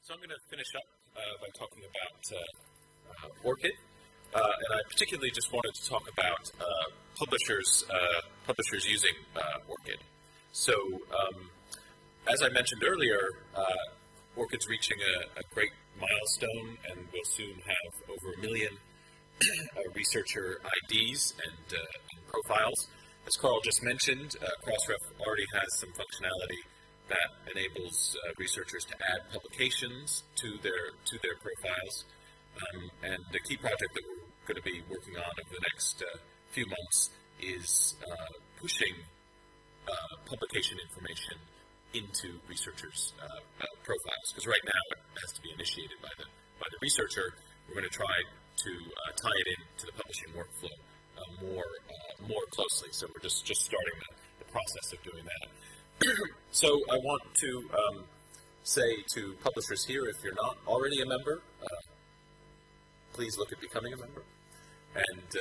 So I'm going to finish up by talking about Orcid, and I particularly just wanted to talk about publishers using Orcid. So as I mentioned earlier, Orcid's reaching a great milestone, and we'll soon have over 1 million researcher IDs and profiles. As Carl just mentioned, Crossref already has some functionality that enables researchers to add publications to their profiles. And the key project that we're going to be working on over the next few months is pushing publication information into researchers' profiles. Because right now it has to be initiated by the researcher. We're going to try to tie it into the publishing workflow more closely. So we're just starting the process of doing that. So I want to say to publishers here, if you're not already a member, please look at becoming a member. And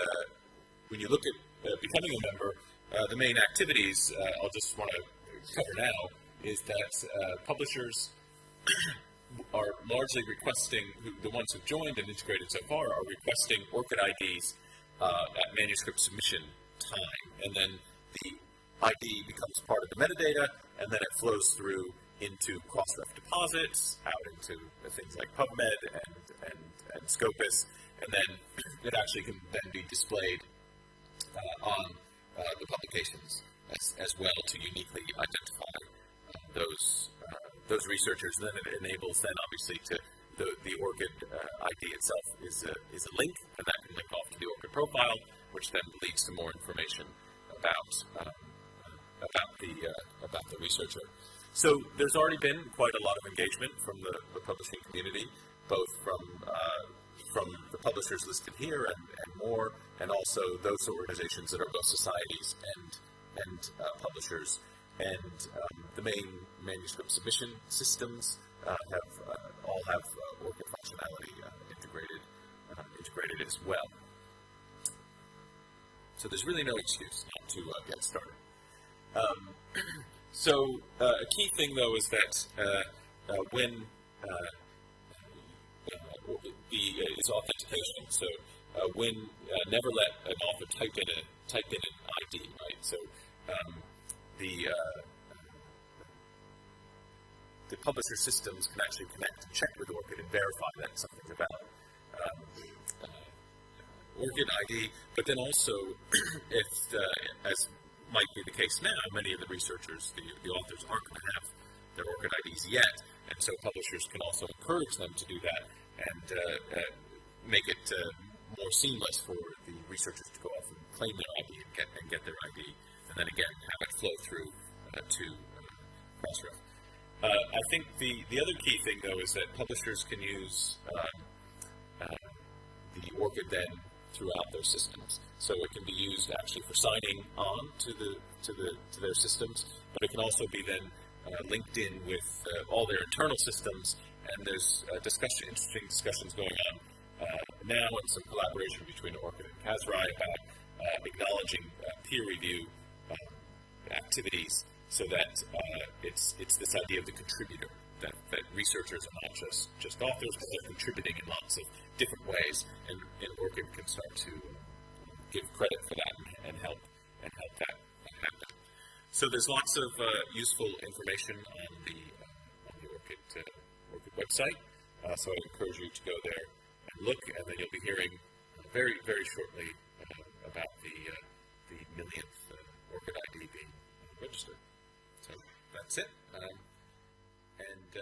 when you look at becoming a member, the main activities I'll just want to cover now is that publishers are largely requesting, the ones who've joined and integrated so far are requesting Orcid IDs at manuscript submission time. And then the ID becomes part of the metadata, and then it flows through into Crossref deposits, out into things like PubMed and Scopus, and then it actually can then be displayed on the publications as well to uniquely identify those researchers. And then it enables then obviously to the Orcid ID itself is a link, and that can link off to the Orcid profile, which then leads to more information about the researcher. So there's already been quite a lot of engagement from the publishing community, both from the publishers listed here and more, and also those organizations that are both societies and publishers. And the main manuscript submission systems all have Orcid functionality integrated as well. So there's really no excuse not to get started. So a key thing, though, is that when is authentication. So when never let an author type in an ID, right? So the publisher systems can actually connect and check with Orcid and verify that something's about Orcid ID. But then also, if as might be the case now, many of the researchers, the authors aren't going to have their Orcid IDs yet, and so publishers can also encourage them to do that and make it more seamless for the researchers to go off and claim their ID and get their ID, and then again have it flow through to Crossref. I think the other key thing, though, is that publishers can use the Orcid then throughout their systems. So it can be used actually for signing on to their systems, but it can also be then linked in with all their internal systems. And there's interesting discussions going on now, and some collaboration between Orcid and Kazrai about acknowledging peer review activities, so that it's this idea of the contributor, that researchers are not just authors, but they're contributing in lots of different ways, and Orcid can start to give credit for that and help that happen. So there's lots of useful information on the Orcid website. So I encourage you to go there and look, and then you'll be hearing very, very shortly about the millionth Orcid ID being registered. So that's it. And